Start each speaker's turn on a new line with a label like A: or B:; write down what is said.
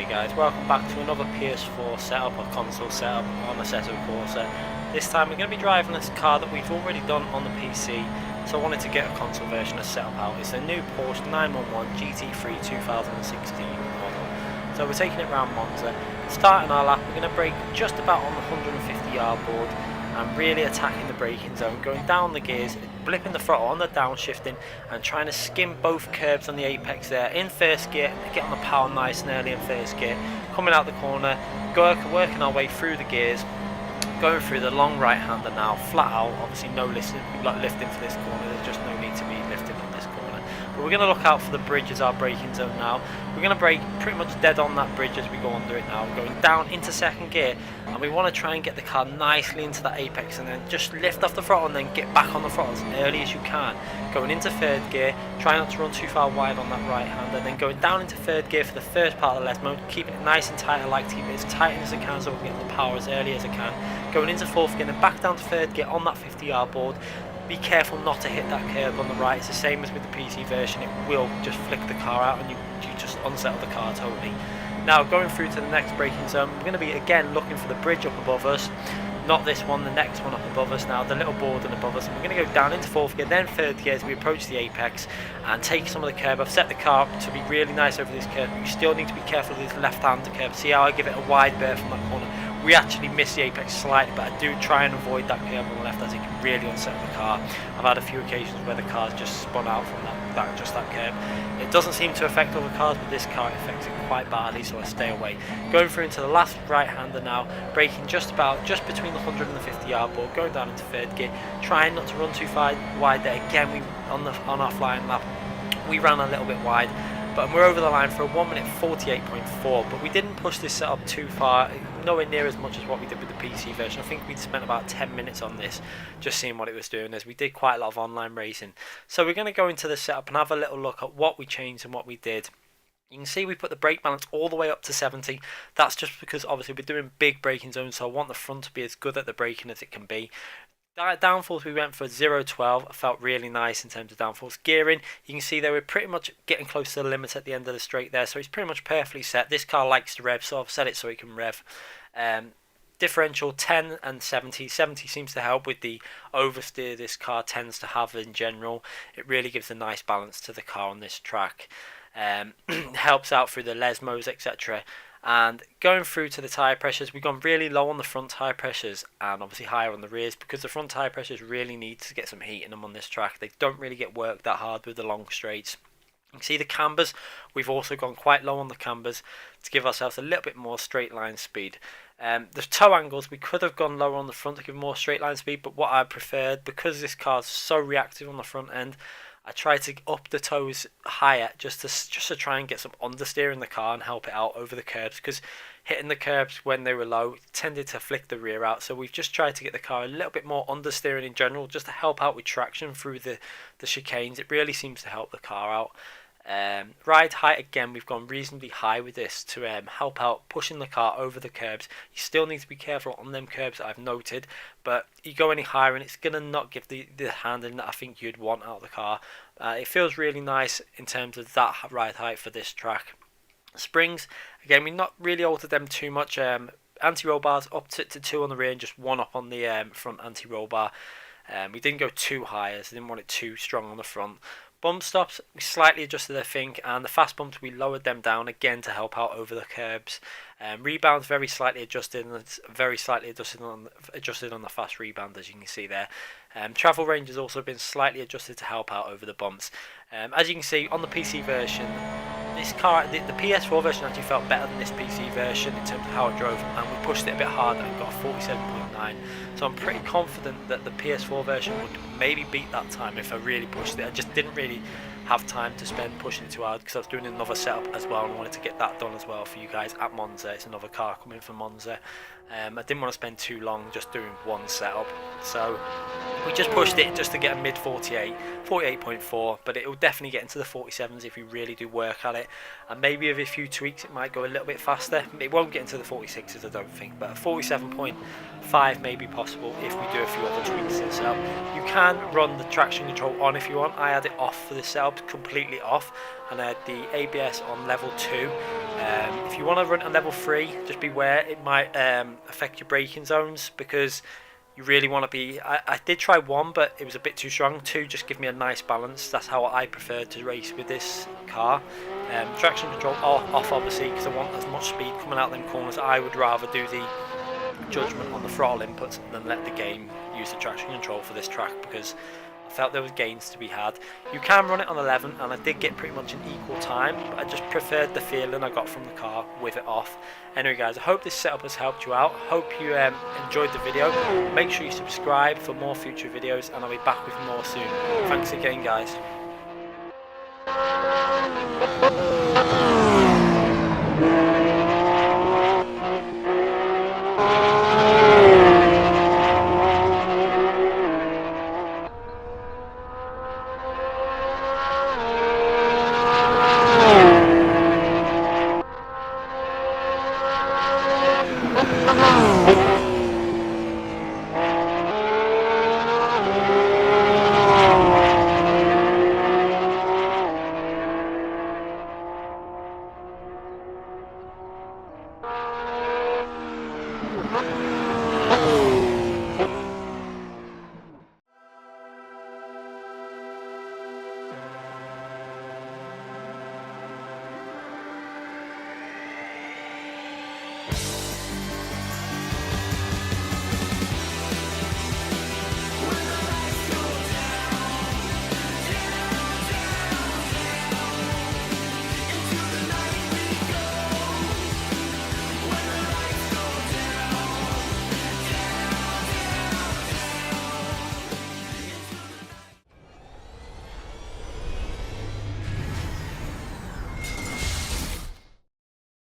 A: guys, welcome back to another PS4 setup or console setup on Assetto Corsa. This time we're going to be driving this car that we've already done on the PC, so I wanted to get a console version of setup out. It's a new Porsche 911 GT3 2016 model. So we're taking it around Monza, starting our lap. We're going to brake just about on the 150 yard board and really attacking the braking zone, going down the gears, blipping the throttle on the downshifting and trying to skim both curbs on the apex there in first gear, get on the power nice and early in first gear, coming out the corner, working our way through the gears, going through the long right hander now, flat out, obviously no lifting for this corner, there's just no need to be lifting on this corner. But we're going to look out for the bridge as our braking zone now. We're going to brake pretty much dead on that bridge as we go under it now. We're going down into second gear and we want to try and get the car nicely into that apex and then just lift off the throttle and then get back on the throttle as early as you can. Going into third gear, try not to run too far wide on that right hander, then going down into third gear for the first part of the left mode, keeping it nice and tight. I like to keep it as tight as I can so we can get the power as early as I can. Going into fourth gear, then back down to third gear on that 50 yard board. Be careful not to hit that curb on the right. It's the same as with the PC version, it will just flick the car out and you just unsettle the car totally. Now going through to the next braking zone, we're going to be again looking for the bridge up above us, not this one, the next one up above us now, the little boarding above us, and we're going to go down into fourth gear, then third gear as we approach the apex and take some of the curb. I've set the car up to be really nice over this curb. You still need to be careful of this left hand curb. See how I give it a wide berth from that corner? We actually miss the apex slightly, but I do try and avoid that curb on the left as it can really unsettle the car. I've had a few occasions where the car's just spun out from that curb. It doesn't seem to affect other cars, but this car affects it quite badly, so I stay away. Going through into the last right hander now, braking just between the 150 yard board, going down into third gear, trying not to run too far wide there. Again, on our flying lap, we ran a little bit wide, but we're over the line for a 1 minute 48.4, but we didn't push this setup too far, nowhere near as much as what we did with the PC version. I think we'd spent about 10 minutes on this just seeing what it was doing, as we did quite a lot of online racing. So we're going to go into the setup and have a little look at what we changed and what we did. You can see we put the brake balance all the way up to 70. That's just because obviously we're doing big braking zones, so I want the front to be as good at the braking as it can be. Downforce we went for 0.12. felt really nice in terms of downforce gearing. You can see they were pretty much getting close to the limit at the end of the straight there, so it's pretty much perfectly set. This car likes to rev, so I've set it so it can rev. Differential 10 and 70. 70 seems to help with the oversteer this car tends to have in general. It really gives a nice balance to the car on this track. Helps out through the lesmos, etc. And going through to the tyre pressures, we've gone really low on the front tyre pressures and obviously higher on the rears because the front tyre pressures really need to get some heat in them on this track. They don't really get worked that hard with the long straights. You can see the cambers, we've also gone quite low on the cambers to give ourselves a little bit more straight line speed. The toe angles, we could have gone lower on the front to give more straight line speed, but what I preferred, because this car's so reactive on the front end, I tried to up the toes higher just to try and get some understeer in the car and help it out over the curbs, because hitting the curbs when they were low tended to flick the rear out. So we've just tried to get the car a little bit more understeering in general, just to help out with traction through the chicanes. It really seems to help the car out. Ride height, again, we've gone reasonably high with this to help out pushing the car over the curbs. You still need to be careful on them curbs that I've noted, but you go any higher and it's going to not give the handling that I think you'd want out of the car. It feels really nice in terms of that ride height for this track. Springs, again, we've not really altered them too much. Anti-roll bars up to 2 on the rear and just 1 up on the front anti-roll bar. We didn't go too high as I didn't want it too strong on the front. Bump stops, we slightly adjusted I think, and the fast bumps we lowered them down again to help out over the curbs. Rebounds very slightly adjusted, and it's very slightly adjusted on the fast rebound, as you can see there. Travel range has also been slightly adjusted to help out over the bumps. As you can see on the PC version, this car, the PS4 version actually felt better than this PC version in terms of how it drove, and we pushed it a bit harder and got a 47.9. So I'm pretty confident that the PS4 version would maybe beat that time if I really pushed it. I just didn't really have time to spend pushing it too hard because I was doing another setup as well and wanted to get that done as well for you guys at Monza. It's another car coming from Monza. I didn't want to spend too long just doing one setup, so we just pushed it just to get a mid 48.4, but it will definitely get into the 47s if we really do work at it, and maybe with a few tweaks it might go a little bit faster. It won't get into the 46s I don't think, but a 47.5 may be possible if we do a few other tweaks to the setup. You can run the traction control on if you want. I had it off for the setup, completely off, and I had the ABS on level 2. If you want to run it on level 3, just beware, it might affect your braking zones, because you really want to be... I did try 1, but it was a bit too strong. 2 just give me a nice balance. That's how I prefer to race with this car. Traction control off obviously, because I want as much speed coming out of them corners. I would rather do the judgment on the throttle inputs than let the game use the traction control for this track, because I felt there was gains to be had. You can run it on 11, and I did get pretty much an equal time, but I just preferred the feeling I got from the car with it off. Anyway guys, I hope this setup has helped you out. Hope you enjoyed the video. Make sure you subscribe for more future videos, and I'll be back with more soon. Thanks again guys.